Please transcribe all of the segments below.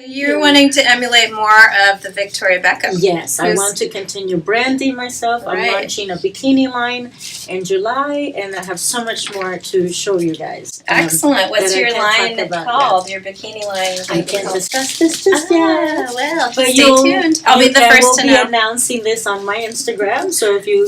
You're wanting to emulate more of the Victoria Beckham. Yes, I want to continue branding myself. Right. I'm launching a bikini line in July, and I have so much more to show you guys. Excellent. What's that I your can't line talk about called? Your bikini line? I can't discuss this just yet. Well, But stay tuned. I'll be the first to know. We'll be announcing this on my Instagram, so if you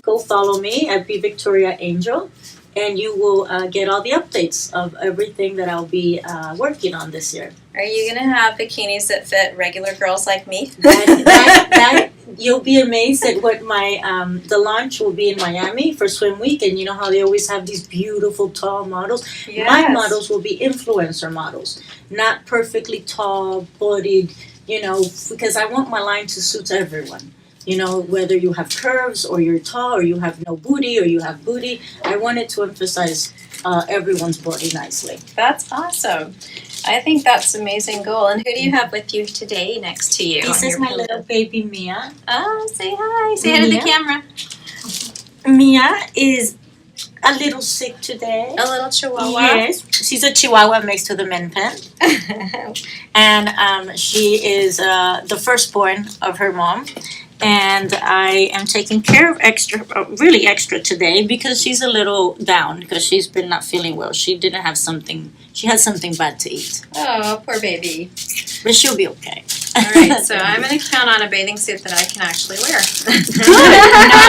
go follow me at Be Victoria Angel, and you will get all the updates of everything that I'll be working on this year. Are you going to have bikinis that fit regular girls like me? That you'll be amazed at what my the launch will be in Miami for Swim Week, and you know how they always have these beautiful tall models. Yes. My models will be influencer models, not perfectly tall bodied, because I want my line to suit everyone. Whether you have curves or you're tall or you have no booty or you have booty, I wanted to emphasize everyone's body nicely. That's awesome. I think that's an amazing goal. And who do you have with you today next to you? This is my little baby Mia. Oh, say hi. Say hi to the camera. Mia is a little sick today. A little chihuahua. Yes. She's a chihuahua mixed with a min pin. And she is the firstborn of her mom. And I am taking care of really extra today because she's a little down because she's been not feeling well. She had something bad to eat. Oh, poor baby. But she'll be okay. All right, so I'm going to count on a bathing suit that I can actually wear.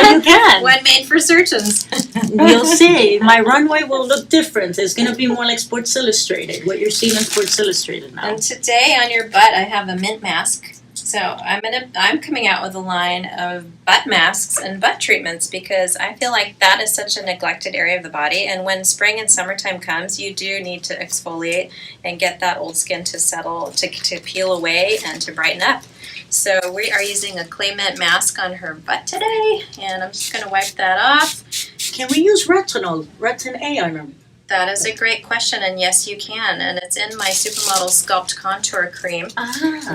Now you can. One made for surgeons. You'll see. My runway will look different. It's going to be more like Sports Illustrated, what you're seeing in Sports Illustrated now. And today on your butt, I have a mint mask. So I'm coming out with a line of butt masks and butt treatments because I feel like that is such a neglected area of the body. And when spring and summertime comes, you do need to exfoliate and get that old skin to settle, to peel away and to brighten up. So we are using a clay mint mask on her butt today, and I'm just going to wipe that off. Can we use retinol? Retin A on her? That is a great question, and yes, you can. And it's in my Supermodel Sculpt Contour Cream,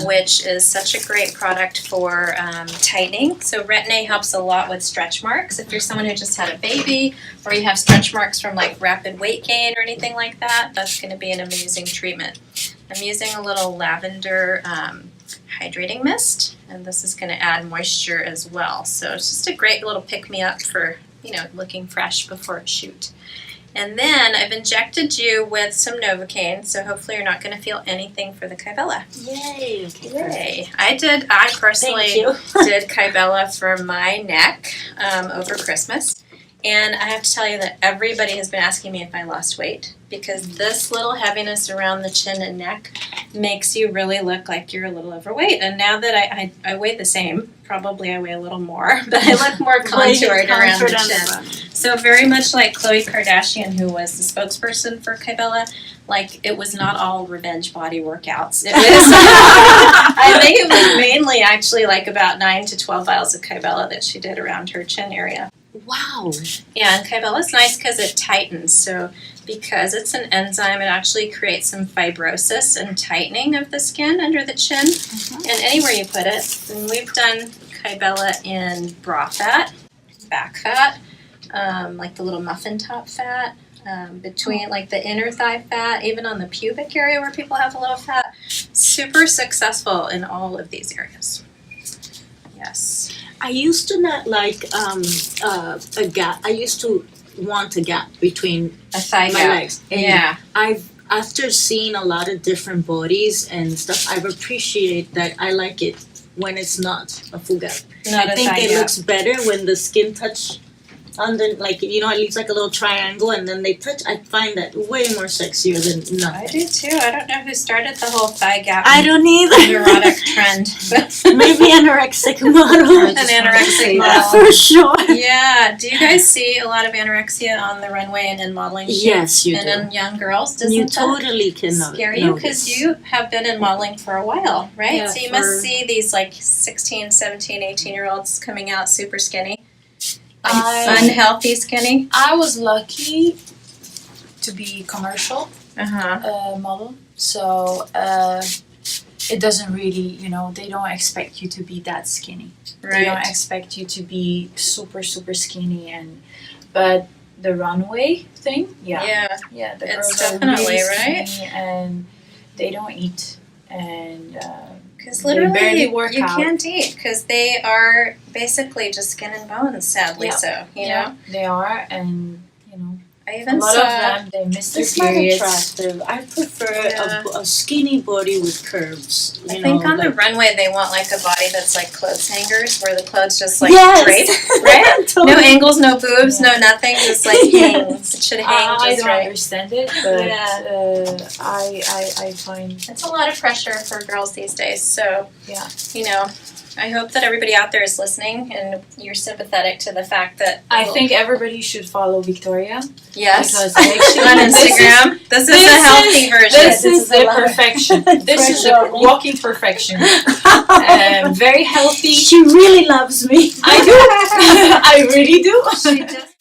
which is such a great product for tightening. So Retin-A helps a lot with stretch marks. If you're someone who just had a baby, or you have stretch marks from like rapid weight gain or anything like that, that's going to be an amazing treatment. I'm using a little lavender hydrating mist, and this is going to add moisture as well. So it's just a great little pick-me-up for, looking fresh before a shoot. And then I've injected you with some Novocaine, so hopefully you're not going to feel anything for the Kybella. Yay! Okay. Yay! I personally did Kybella for my neck over Christmas. And I have to tell you that everybody has been asking me if I lost weight because this little heaviness around the chin and neck makes you really look like you're a little overweight. And now that I weigh the same, probably I weigh a little more, but I look more contoured around the chin. So very much like Khloe Kardashian, who was the spokesperson for Kybella, like it was not all revenge body workouts. It was, I think it was mainly actually like about 9 to 12 vials of Kybella that she did around her chin area. Wow. Yeah, and Kybella's nice because it tightens. So because it's an enzyme, it actually creates some fibrosis and tightening of the skin under the chin and anywhere you put it. And we've done Kybella in bra fat, back fat, like the little muffin top fat, between like the inner thigh fat, even on the pubic area where people have a little fat. Super successful in all of these areas. Yes. I used to not like a gap. I used to want a gap between a thigh my gap. legs. And after seeing a lot of different bodies and stuff, I've appreciated that I like it when it's not a full gap. I think it looks better when the skin touch under, it leaves like a little triangle and then they touch. I find that way more sexier than nothing. I do too. I don't know who started the whole thigh gap. I don't either. Neurotic trend. Maybe anorexic model. An anorexic model. For sure. Yeah. Do you guys see a lot of anorexia on the runway and in modeling shoots? Yes, you do. And in young girls? Doesn't you totally can scare you? Because you have been in modeling for a while, right? Yeah, so you must see these 16, 17, 18-year-olds coming out super skinny. Unhealthy skinny. I was lucky to be commercial model, so it doesn't really, they don't expect you to be that skinny. Right. They don't expect you to be super skinny, but the runway thing, the It's girls definitely are really right. skinny and they don't eat and Because They barely literally, work you out. can't eat because they are basically just skin and bones. Sadly, Yeah. so you know. they are, and I a even lot saw. of them they miss their It's not periods. attractive. I prefer Yeah. a skinny body with curves. I You think know, on the like- runway they want like a body that's like clothes hangers, where the clothes just like Yes. drape, right? Totally. No angles, no boobs, no nothing, just like Yes. hangs. It should hang I just don't right. understand it, but Yeah. I find It's a lot of pressure for girls these days. So Yeah. you know, I hope that everybody out there is listening and you're sympathetic to the fact that I think everybody should follow Victoria yes. because actually on Instagram. This is this a healthy is- version. This This is is a the lot of perfection. This is pressure a on me. walking perfection. Very healthy. She really loves me. I do. I really do. She just